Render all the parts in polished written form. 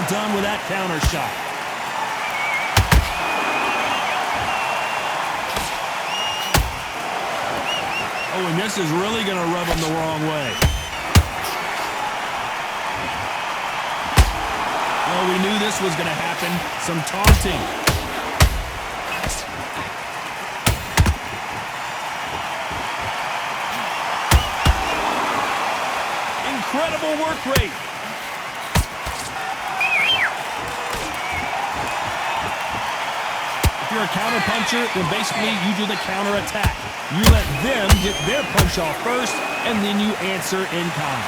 done with that counter shot. Oh, and this is really going to rub him the wrong way. Well, we knew this was going to happen. Some taunting. Incredible work rate. If you're a counter puncher, then basically you do the counter attack. You let them get their punch off first, and then you answer in kind.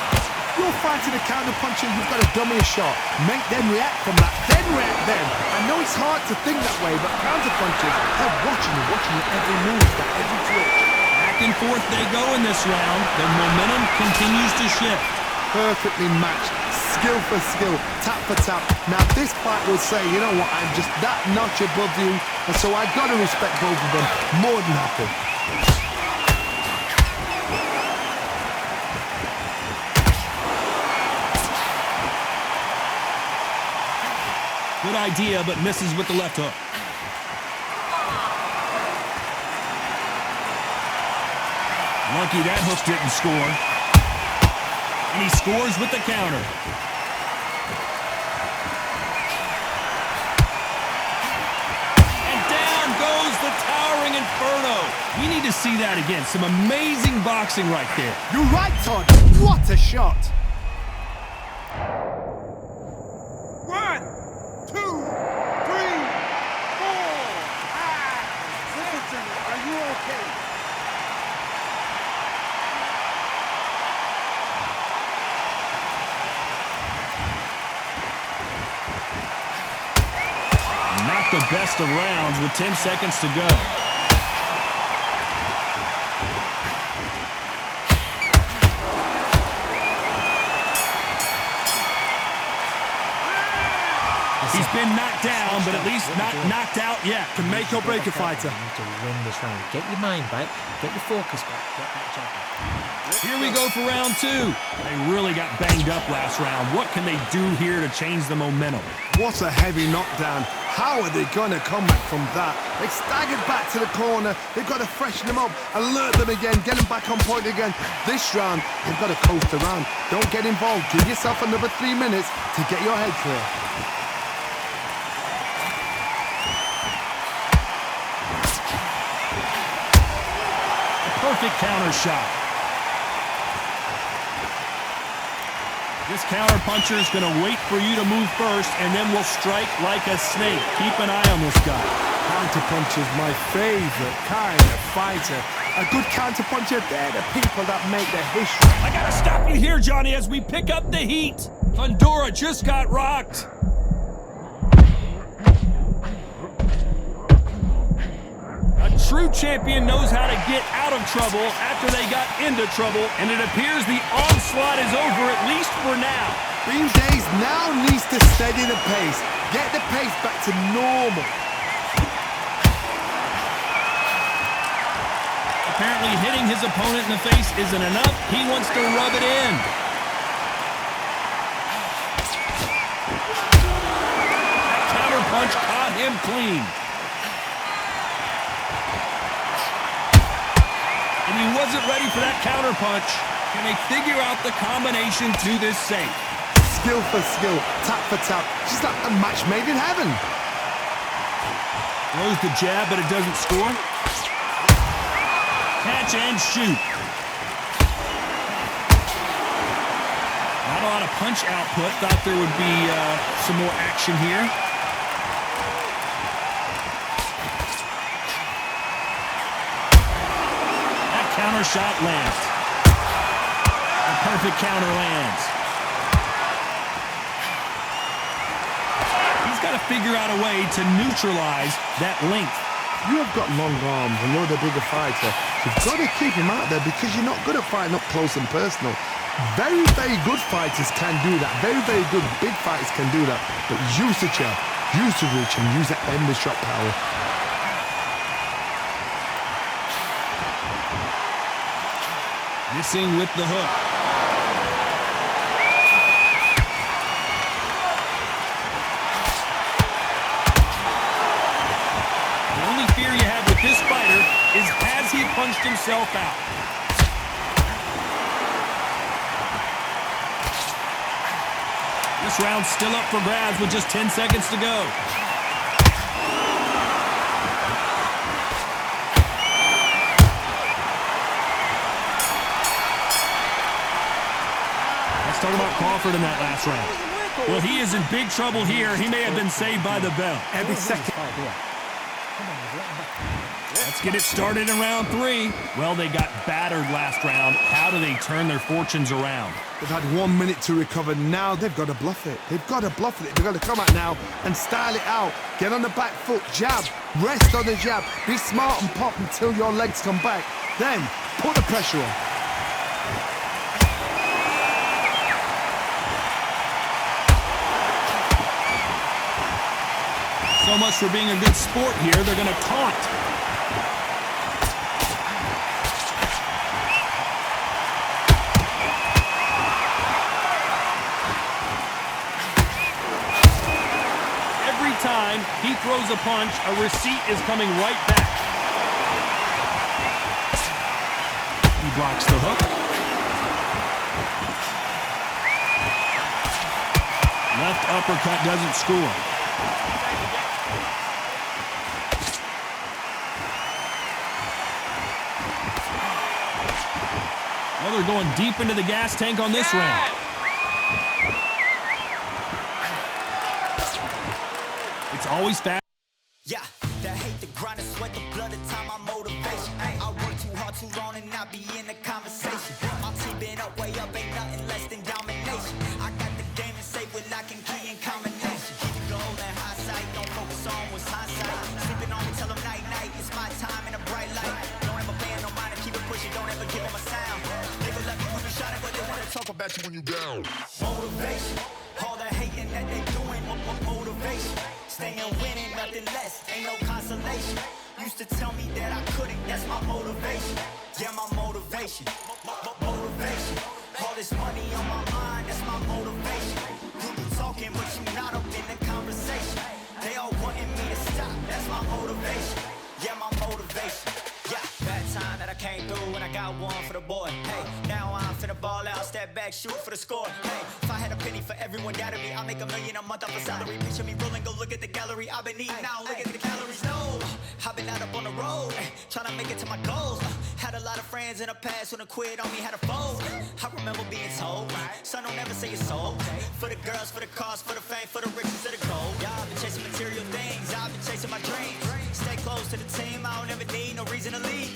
You're fighting a counter puncher, you've got to dummy a shot. Make them react from that, then react them. I know it's hard to think that way, but counter punchers are watching you every move, every twitch. Back and forth they go in this round. The momentum continues to shift. Perfectly matched, skill for skill, tap for tap. Now this fight will say, you know what, I'm just that notch above you, and so I've got to respect both of them more than happy. Good idea, but misses with the left hook. Lucky that hook didn't score. And he scores with the counter. And down goes the towering Inferno. We need to see that again. Some amazing boxing right there. You're right, Todd. What a shot. 1, 2, 3, 4, 5. Listen to me. Are you okay? Not the best of rounds with 10 seconds to go. He's been knocked down, but at least not knocked out yet. Can make or break a fighter. You need to win this round. Get your mind back. Get your focus back. Get that jab back. Here we go for round 2. They really got banged up last round. What can they do here to change the momentum? What a heavy knockdown. How are they going to come back from that? They staggered back to the corner. They've got to freshen them up, alert them again, get them back on point again. This round, they've got to coast around. Don't get involved. Give yourself another 3 minutes to get your head clear. Perfect counter shot. This counter puncher is going to wait for you to move first, and then will strike like a snake. Keep an eye on this guy. Counter puncher's my favorite kind of fighter. A good counter puncher, they're the people that make the history. I got to stop you here, Johnny, as we pick up the heat. Fundora just got rocked. True champion knows how to get out of trouble after they got into trouble, and it appears the onslaught is over, at least for now. Beam Days now needs to steady the pace, get the pace back to normal. Apparently hitting his opponent in the face isn't enough. He wants to rub it in. That counter punch caught him clean. And he wasn't ready for that counter punch. Can they figure out the combination to this safe? Skill for skill, tap for tap, just like a match made in heaven. Throws the jab, but it doesn't score. Catch and shoot. Not a lot of punch output. Thought there would be some more action here. Counter shot lands. A perfect counter lands. He's got to figure out a way to neutralize that length. You have got long arms and you're the bigger fighter. You've got to keep him out there because you're not good at fighting up close and personal. Very, very good fighters can do that. Very, very good big fighters can do that. But use the jab, use the reach, and use that endless shot power. Missing with the hook. pushed himself out. This round's still up for grabs with just 10 seconds to go. Let's talk about Crawford in that last round. Well, he is in big trouble here. He may have been saved by the bell. Every second. Let's get it started in round 3. Well, they got battered last round. How do they turn their fortunes around? They've had 1 minute to recover. Now they've got to bluff it. They've got to bluff it. They've got to come out now and style it out. Get on the back foot, jab, rest on the jab. Be smart and pop until your legs come back. Then put the pressure on. So much for being a good sport here. They're going to taunt. Every time he throws a punch, a receipt is coming right back. He blocks the hook. Left uppercut doesn't score. Well, they're going deep into the gas tank on this round. It's always fast. Yeah, that hate, the grind, the sweat, the blood, the time, my motivation. I work too hard, too long, and not be in the conversation. My team been up, way up, ain't nothing less than domination. I got the game and say with lock and key in combination. Keep the goal and high sight, don't focus on what's hindsight. Sleeping on me, tell them night, night, it's my time in a bright light. Don't ever pay no mind and keep it pushing, don't ever give them a sound. Nigga love you when you shot it, but they wanna talk about you when you down. Motivation, all the hating that they doing, motivation. Staying winning, nothing less, ain't no consolation. Used to tell me that I couldn't, that's my motivation. Yeah, my motivation, motivation. All this money on my mind, that's my motivation. You be talking, but you not up in the conversation. They all wanting me to stop, that's my motivation. Yeah, my motivation. Yeah, bad time that I came through when I got one for the boy. Hey, now I'm finna ball out, step back, shoot for the score. Hey, if I had a penny for everyone doubted me, I'll make $1 million a month off a salary. Picture me rolling, go look at the gallery. I've been eating now, look at the calories. No, I've been out up on the road, trying to make it to my goals. Had a lot of friends in the past when I quit on me, had a fold. I remember being told, son, don't ever say it's so. For the girls, for the cars, for the fame, for the riches, for the gold. Yeah, I've been chasing material things, I've been chasing my dreams. Stay close to the team, I don't ever need no reason to leave.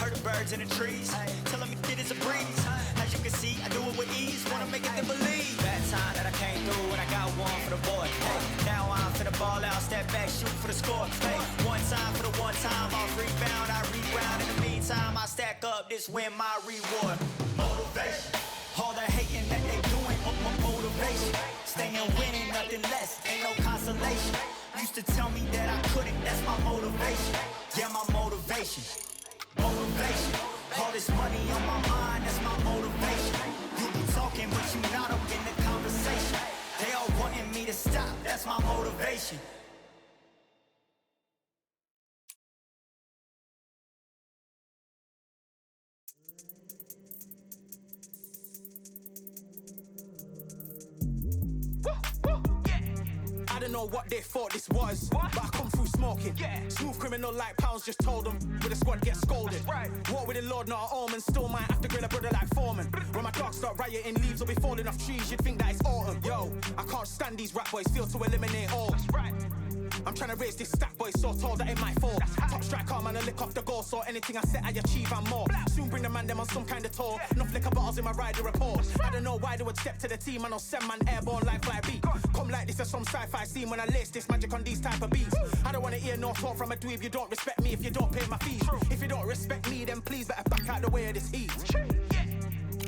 Heard the birds in the trees, telling me it is a breeze. As you can see, I do it with ease, wanna make it them believe. Bad time that I came through when I got one for the boy. Hey, now I'm finna ball out, step back, shoot for the score. Hey, one time for the one time, off rebound, I reground. In the meantime, I stack up, this win my reward. Motivation, all the hating that they doing, motivation. Staying winning, nothing less, ain't no consolation. Used to tell me that I couldn't, that's my motivation. Yeah, my motivation, motivation. All this money on my mind, that's my motivation. You be talking, but you not up in the conversation. They all wanting me to stop, that's my motivation. I don't know what they thought this was, but I come through smoking. Smooth criminal like pounds, just told them with a squad get scolded. Walk with the Lord, not an omen, still might have to grill a brother like Foreman. When my dogs start rioting, leaves will be falling off trees, you'd think that it's autumn. Yo, I can't stand these rap boys, feel to eliminate all. I'm trying to raise this stack boy so tall that it might fall. Top striker, man, I lick off the goal, so anything I set I achieve and more. Soon bring the man them on some kind of tour. Enough liquor bottles in my rider report. I don't know why they would step to the team, I know send man airborne like fly beat. Come like this as some sci-fi scene when I lace this magic on these type of beats. I don't wanna hear no talk from a dweeb, you don't respect me if you don't pay my fees. If you don't respect me, then please better back out the way of this heat.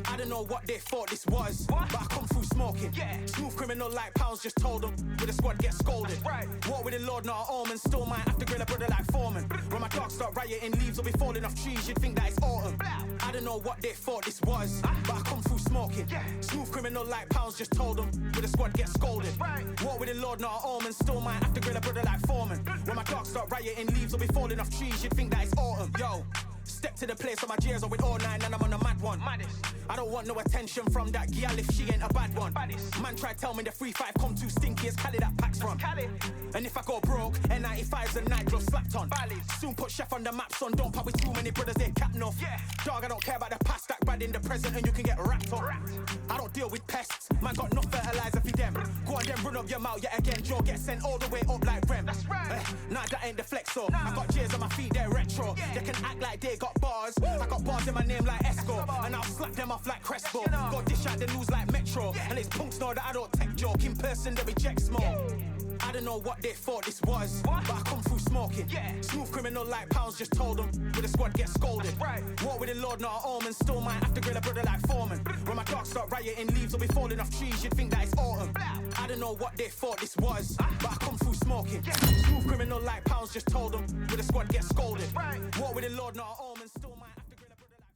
I don't know what they thought this was, but I come through smoking. Smooth criminal like pounds, just told them with a squad get scolded. Walk with the Lord, not an omen, still might have to grill a brother like Foreman. When my dogs start rioting, leaves will be falling off trees, you'd think that it's autumn. I don't know what they thought this was, but I come through smoking. Smooth criminal like pounds, just told them with a squad get scolded. Walk with the Lord, not an omen, still might have to grill a brother like Foreman. When my dogs start rioting, leaves will be falling off trees, you'd think that it's autumn. Yo, Step to the place on my jeers with all nine and I'm on a mad one. I don't want no attention from that girl if she ain't a bad one. Man try tell me the 3-5 come too stinky as Cali that packs from. And if I go broke, N95's a nightglow slapped on. Soon put Chef on the map, son. Don't pop with too many brothers, they capping off. Dog, I don't care about the past, that bad in the present and you can get wrapped up. I don't deal with pests, man got no fertilizer for them. Go on then run up your mouth yet again, Joe get sent all the way up like Rem. That's right. Nah, that ain't the flexo. I got jeers on my feet, they're retro. They can act like they got bars. I got bars in my name like Esco, and I'll slap them off like Crespo. Go dish out the news like Metro, and it's punks know that I don't tech joke. In person they reject smoke. I don't know what they thought this was, but I come through smoking. Smooth criminal like Pounds just told them, with the squad get scolded. War with the Lord, not an omen, still might have to grill a brother like Foreman. When my dogs start rioting, leaves will be falling off trees, you'd think that it's autumn. I don't know what they thought this was, but I come through smoking. Smooth criminal like Pounds just told them, with the squad get scolded. War with the Lord, not an omen, still might have to grill a brother like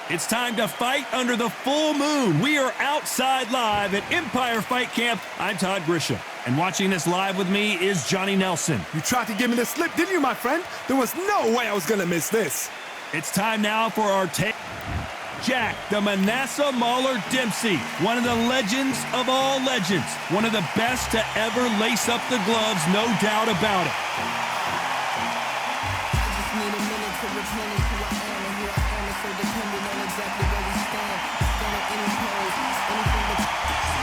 It's time to fight under the full moon. We are outside live at Empire Fight Camp. I'm Todd Grisham, and watching this live with me is Johnny Nelson. You tried to give me the slip, didn't you, my friend? There was no way I was going to miss this. It's time now for our take. Jack, the Manasseh Mauler Dempsey, one of the legends of all legends, one of the best to ever lace up the gloves, no doubt about it.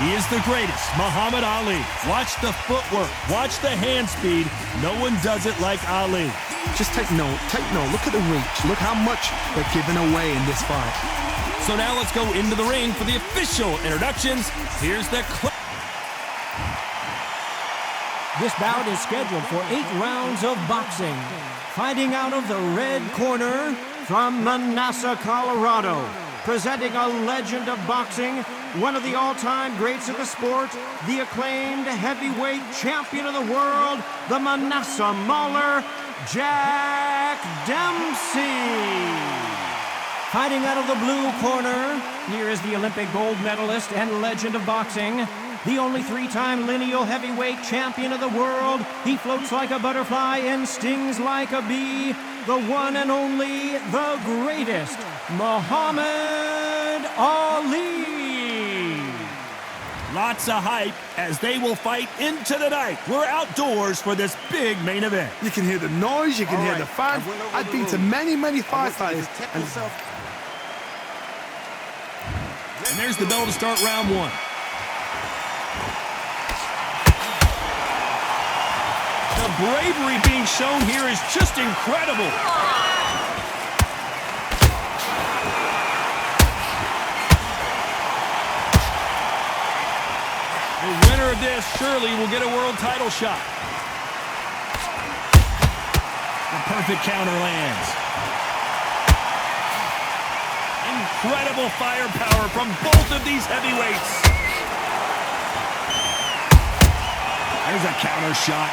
He is the greatest, Muhammad Ali. Watch the footwork, watch the hand speed. No one does it like Ali. Just take note, look at the reach. Look how much they're giving away in this fight. So now let's go into the ring for the official introductions. Here's the clip. This bout is scheduled for 8 rounds of boxing. Fighting out of the red corner from Manasseh, Colorado. Presenting a legend of boxing, one of the all-time greats of the sport, the acclaimed heavyweight champion of the world, the Manasseh Mauler, Jack Dempsey. Fighting out of the blue corner, here is the Olympic gold medalist and legend of boxing, the only 3-time lineal heavyweight champion of the world. He floats like a butterfly and stings like a bee. The one and only, the greatest, Muhammad Ali. Lots of hype as they will fight into the night. We're outdoors for this big main event. You can hear the noise, you can hear the fans. I've been to many fights like this. And there's the bell to start round 1. The bravery being shown here is just incredible. The winner of this surely will get a world title shot. The perfect counter lands. Incredible firepower from both of these heavyweights. There's a counter shot.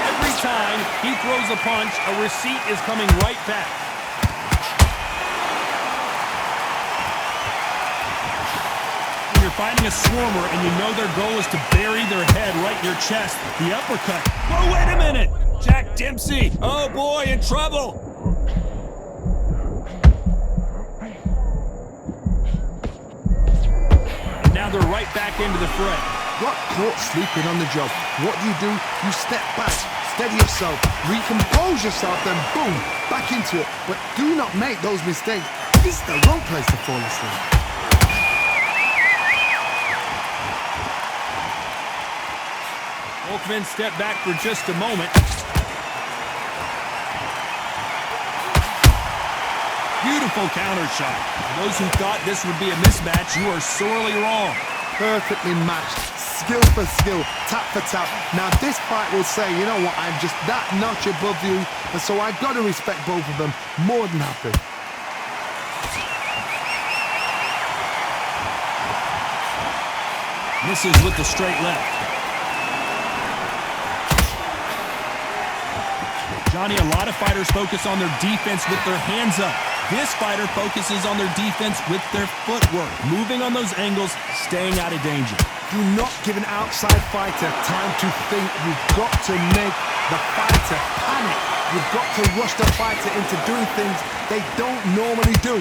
Every time he throws a punch, a receipt is coming right back. When you're fighting a swarmer and you know their goal is to bury their head right in your chest, the uppercut. Whoa, wait a minute! Jack Dempsey, oh boy, in trouble! And now they're right back into the fray. Got caught sleeping on the job. What do? You step back, steady yourself, recompose yourself, then boom, back into it. But do not make those mistakes. This is the wrong place to fall asleep. Both men step back for just a moment. Beautiful counter shot. For those who thought this would be a mismatch, you are sorely wrong. Perfectly matched, skill for skill, tap for tap. Now this fight will say, you know what, I'm just that notch above you, and so I've got to respect both of them more than happy. Misses with the straight left. Johnny, a lot of fighters focus on their defense with their hands up. This fighter focuses on their defense with their footwork, moving on those angles, staying out of danger. Do not give an outside fighter time to think. You've got to make the fighter panic. You've got to rush the fighter into doing things they don't normally do.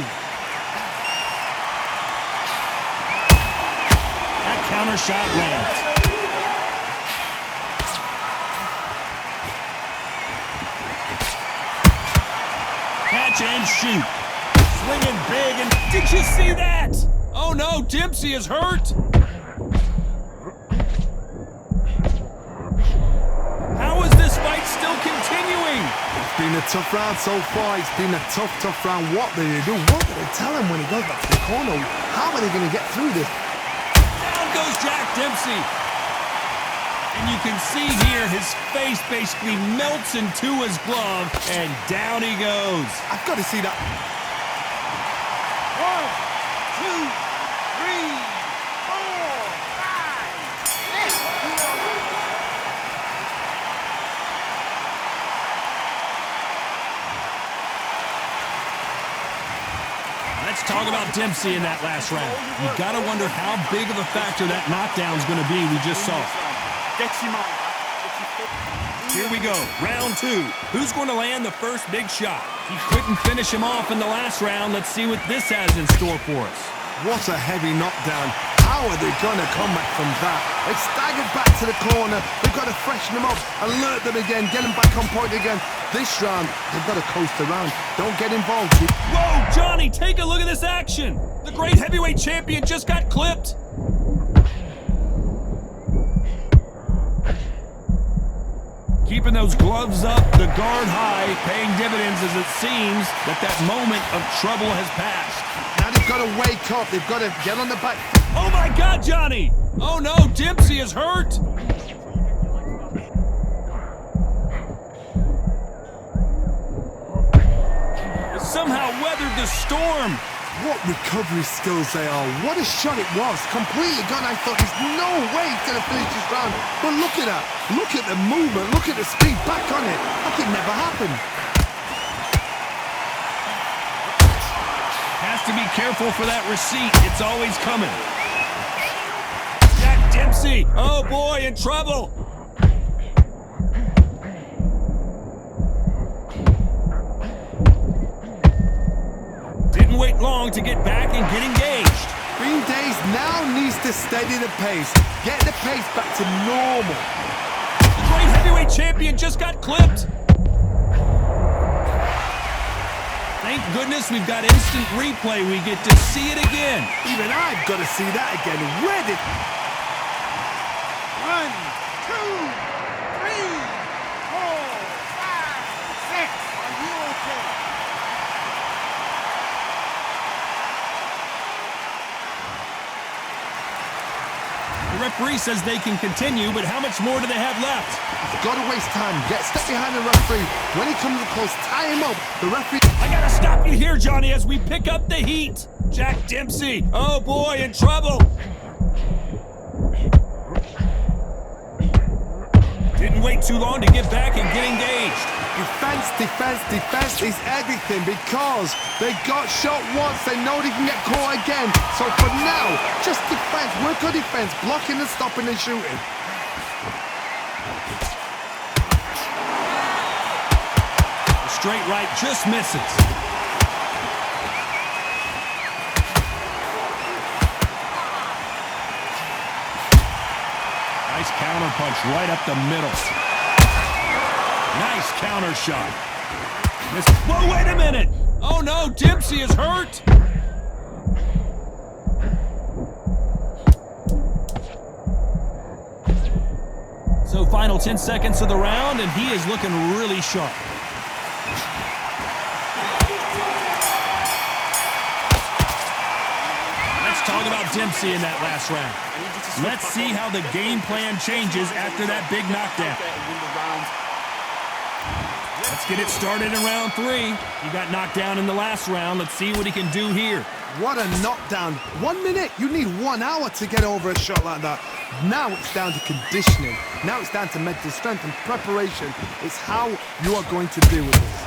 That counter shot lands. Catch and shoot. Swinging big, and did you see that? Oh no, Dempsey is hurt. How is this fight still continuing? It's been a tough round so far. It's been a tough round. What do they do? What do they tell him when he goes back to the corner? How are they going to get through this? Down goes Jack Dempsey. And you can see here his face basically melts into his glove, and down he goes. I've got to see that. 1, 2, 3, 4, 5, 6. Let's talk about Dempsey in that last round. You gotta wonder how big of a factor that knockdown is gonna be we just saw. Here we go, round 2. Who's going to land the first big shot? He couldn't finish him off in the last round. Let's see what this has in store for us. What a heavy knockdown. How are they going to come back from that? They staggered back to the corner. They've got to freshen them up, alert them again, get them back on point again. This round, they've got to coast around. Don't get involved. Whoa, Johnny, take a look at this action. The great heavyweight champion just got clipped. Keeping those gloves up, the guard high, paying dividends as it seems that moment of trouble has passed. Now they've got to wake up. They've got to get on the back. Oh my God, Johnny! Oh no, Dempsey is hurt! Somehow weathered the storm. What recovery skills they are. What a shot it was. Completely gone. I thought there's no way he's going to finish this round. But look at that. Look at the movement. Look at the speed. Back on it. Like it never happened. Has to be careful for that receipt. It's always coming. Jack Dempsey. Oh boy, in trouble. Wait long to get back and get engaged. Green Days now needs to steady the pace. Get the pace back to normal. The great heavyweight champion just got clipped. Thank goodness we've got instant replay. We get to see it again. Even I've got to see that again. Where did... 1, 2, 3, 4, 5, 6. Are you okay? The referee says they can continue, but how much more do they have left? You've got to waste time. Step behind the referee. When he comes close, tie him up. The referee... I gotta stop you here, Johnny, as we pick up the heat. Jack Dempsey, oh boy, in trouble. Didn't wait too long to get back and get engaged. Defense is everything because they got shot once. They know they can get caught again. So for now, just defense. Work on defense. Blocking and stopping and shooting. The straight right just misses. Nice counter punch right up the middle. Nice counter shot. Whoa, wait a minute! Oh no, Dempsey is hurt! So final 10 seconds of the round, and he is looking really sharp. Let's talk about Dempsey in that last round. Let's see how the game plan changes after that big knockdown. Let's get it started in round 3. He got knocked down in the last round. Let's see what he can do here. What a knockdown. 1 minute. You need 1 hour to get over a shot like that. Now it's down to conditioning. Now it's down to mental strength and preparation. It's how you are going to deal with this.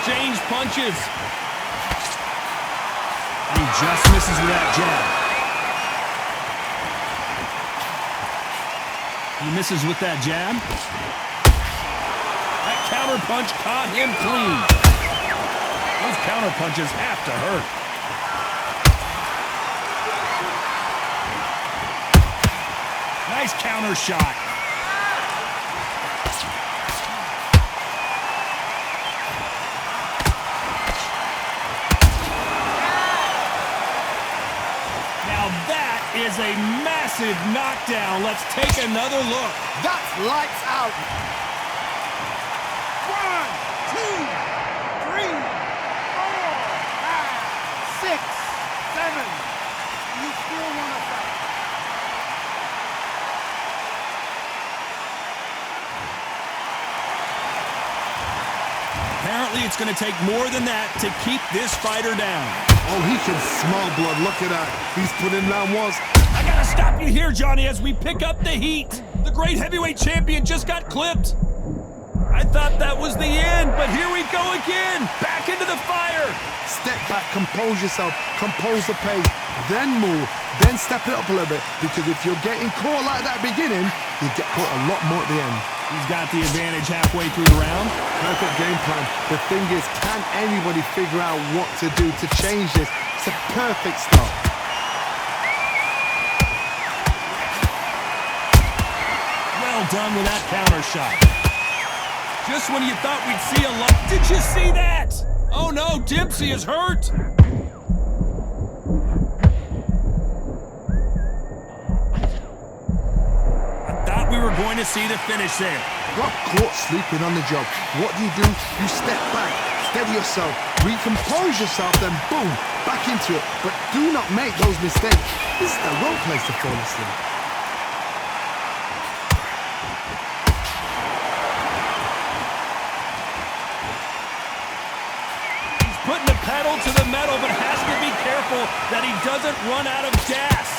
exchange punches. He just misses with that jab. He misses with that jab. That counter punch caught him clean. Those counter punches have to hurt. Nice counter shot. Is a massive knockdown. Let's take another look. That's lights out. 1, 2, 3, 4, 5, 6, 7. You still want to fight? Apparently, it's going to take more than that to keep this fighter down. Oh, he can smell blood. Look at that. He's put in round one. I got to stop you here, Johnny, as we pick up the heat. The great heavyweight champion just got clipped. I thought that was the end, but here we go again. Back into the fire. Step back, compose yourself, compose the pace, then move, then step it up a little bit. Because if you're getting caught like that at the beginning, you get caught a lot more at the end. He's got the advantage halfway through the round. Perfect game plan. The thing is, can anybody figure out what to do to change this? It's a perfect start. Well done with that counter shot. Just when you thought we'd see a lot. Did you see that? Oh no, Dempsey is hurt. We were going to see the finish there. Got caught sleeping on the job. What do? You step back, steady yourself, recompose yourself, then boom, back into it. But do not make those mistakes. This is the wrong place to fall asleep. He's putting the pedal to the metal, but has to be careful that he doesn't run out of gas.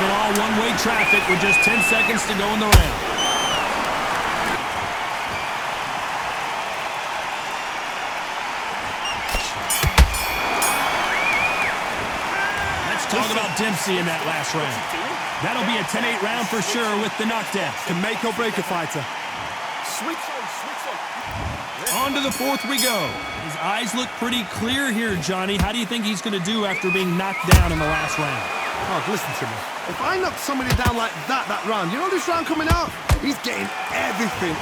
All one-way traffic with just 10 seconds to go in the round. Let's talk about Dempsey in that last round. That'll be a 10-8 round for sure with the knockdown. Can make or break a fighter. On to the fourth we go. His eyes look pretty clear here, Johnny. How do you think he's going to do after being knocked down in the last round? Oh, listen to me. If I knock somebody down like that round, you know this round coming out? He's getting everything,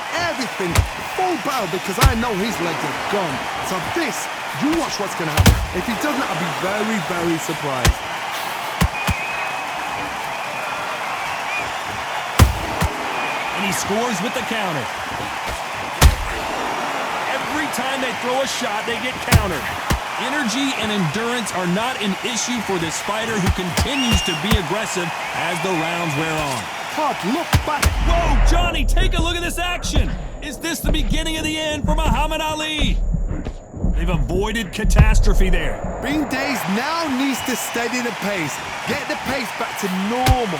full battle because I know his legs are gone. So this, you watch what's going to happen. If he doesn't, I'll be very, very surprised. And he scores with the counter. Every time they throw a shot, they get countered. Energy and endurance are not an issue for this fighter who continues to be aggressive as the rounds wear on. Todd, look back. Whoa, Johnny, take a look at this action. Is this the beginning of the end for Muhammad Ali? They've avoided catastrophe there. Bean Days now needs to steady the pace. Get the pace back to normal.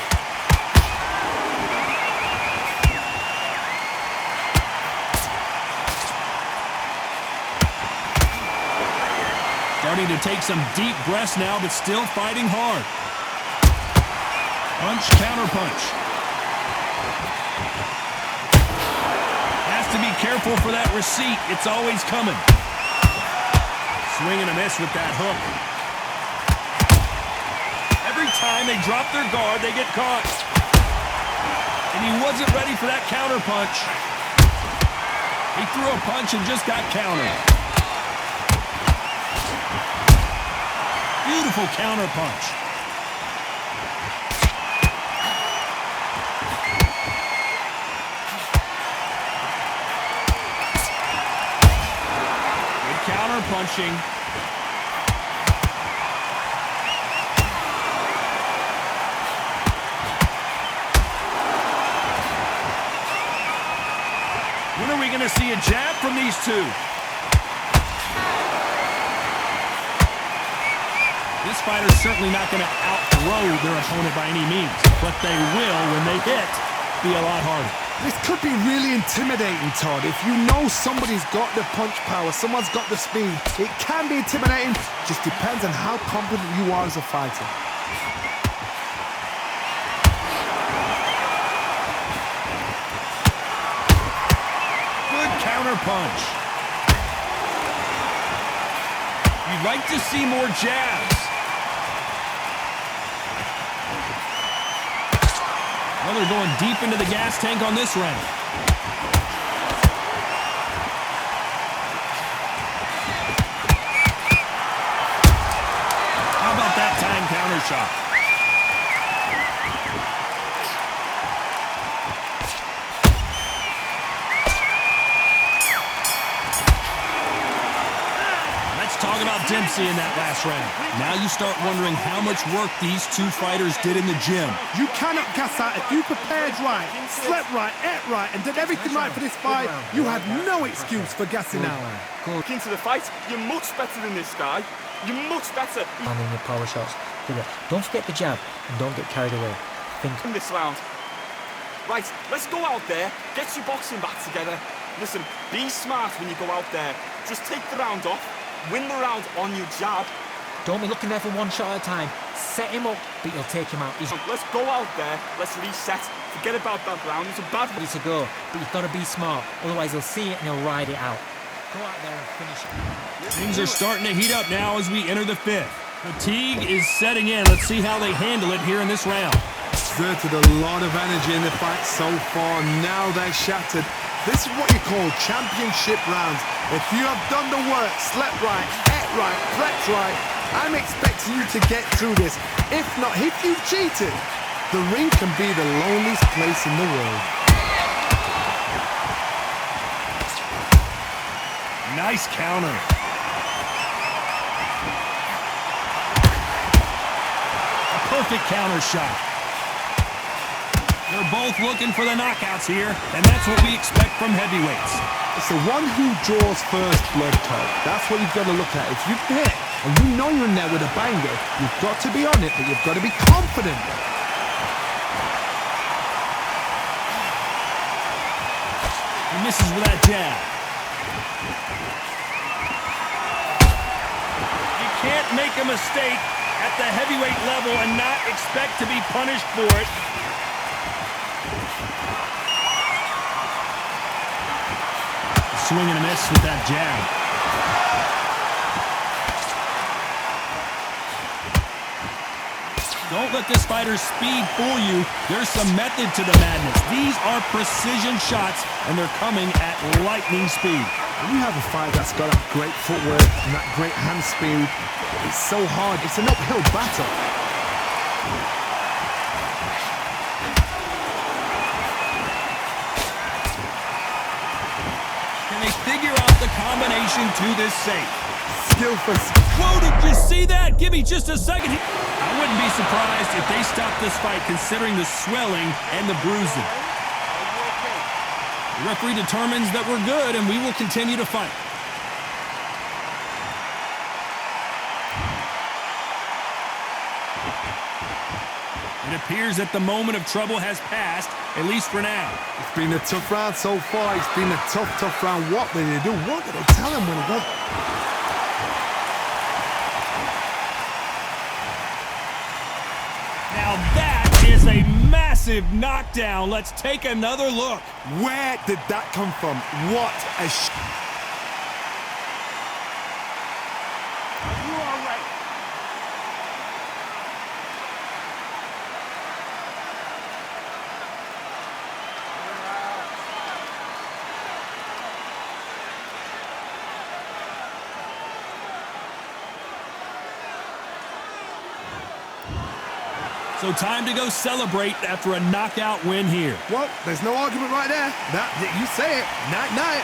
Starting to take some deep breaths now, but still fighting hard. Punch, counter punch. Has to be careful for that receipt. It's always coming. Swing and a miss with that hook. Every time they drop their guard, they get caught. And he wasn't ready for that counter punch. He threw a punch and just got countered. Beautiful counter punch. Good counter punching. When are we going to see a jab from these two? This fighter's certainly not going to outthrow their opponent by any means, but they will, when they hit, be a lot harder. This could be really intimidating, Todd. If you know somebody's got the punch power, someone's got the speed, it can be intimidating. Just depends on how confident you are as a fighter. Good counter punch. You'd like to see more jabs. Well, they're going deep into the gas tank on this round. How about that time counter shot? Talk about Dempsey in that last round. Now you start wondering how much work these two fighters did in the gym. You cannot gas out. If you prepared right, slept right, ate right, and did everything right for this fight, you had no excuse for gassing out. Into the fight, you're much better than this guy. You're much better. Landing your power shots. Don't forget the jab and don't get carried away. Think. In this round. Right, let's go out there, get your boxing back together. Listen, be smart when you go out there. Just take the round off. Win the round on your jab. Don't be looking there for one shot at a time. Set him up, but you'll take him out. Let's go out there, let's reset. Forget about that round, it's a bad Ready to go, but you've got to be smart. Otherwise he'll see it and he'll ride it out. Go out there and finish it. Things are starting to heat up now as we enter the fifth. Fatigue is setting in. Let's see how they handle it here in this round. Exerted a lot of energy in the fight so far. Now they're shattered. This is what you call championship rounds. If you have done the work, slept right, ate right, prepped right, I'm expecting you to get through this. If not, if you've cheated, the ring can be the loneliest place in the world. Nice counter. A perfect counter shot. They're both looking for the knockouts here, and that's what we expect from heavyweights. It's the one who draws first blood, Todd. That's what you've got to look at. If you've hit and you know you're in there with a banger, you've got to be on it, but you've got to be confident. He misses with that jab. You can't make a mistake at the heavyweight level and not expect to be punished for it. Swing and a miss with that jab. Don't let this fighter's speed fool you. There's some method to the madness. These are precision shots, and they're coming at lightning speed. When you have a fight that's got that great footwork and that great hand speed, it's so hard. It's an uphill battle. Figure out the combination to this safe. Skillful. Whoa, did you see that? Give me just a second. I wouldn't be surprised if they stopped this fight considering the swelling and the bruising. The referee determines that we're good and we will continue to fight. It appears that the moment of trouble has passed, at least for now. It's been a tough round so far. It's been a tough round. What did they do? What did they tell him when he got... Now that is a massive knockdown. Let's take another look. Where did that come from? What a You are right. So time to go celebrate after a knockout win here. Well, there's no argument right there. You say it. Night-night.